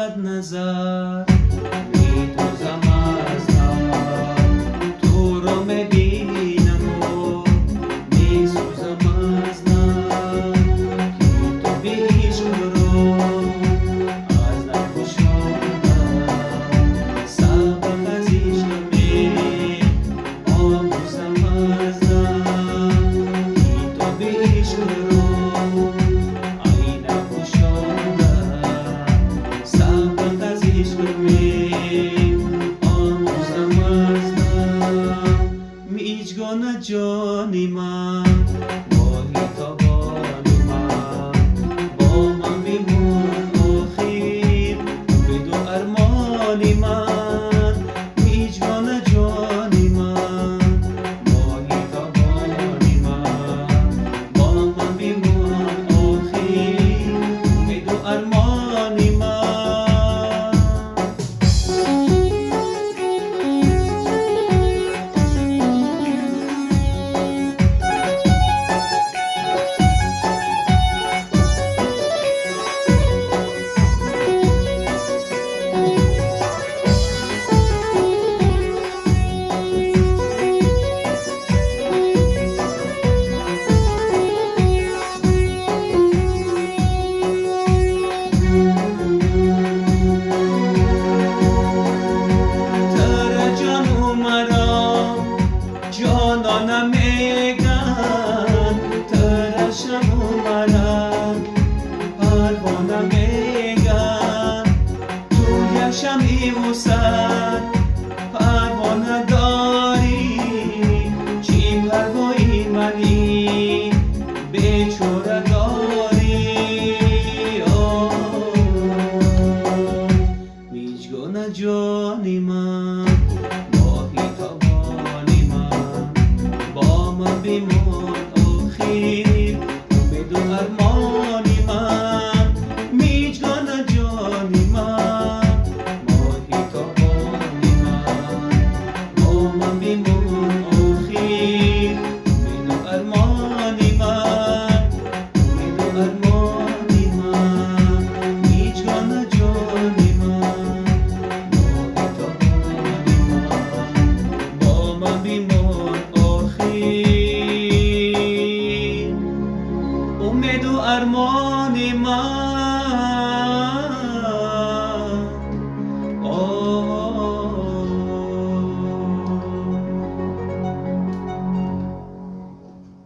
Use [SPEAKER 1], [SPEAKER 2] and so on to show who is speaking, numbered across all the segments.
[SPEAKER 1] صد نظر میدوزم از نار، تو رو میبینم و میسوزم از نار، که تو بیش رو از نکشاندم، سبب از عشقمی آموزم از نار، که تو بیش رو میجگان جانی من ماهی تابانی من با من بیمون آخیر بدو ارمانی من میجگان جانی من ماهی تابانی من با من بیمون آخیر بدو ارمانی من جانانم میگن ترشم اومدن، پروانم میگن تو یک شمعی وسط پروانه داری، چی پروایی منی بیچاره داری. میجگان جانی من ماهی تابانی من با من بیمون آخیر بدو ارمانی من میجگان جانی من ماهی تابانی من با من بیمون آخیر بدو ارمانی من بدو ارمانی من میجگان جانی من ماهی تابانی من با من بیمون امید و ارمان من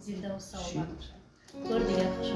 [SPEAKER 2] زنده و سلامت باشد. بار دیگر خوش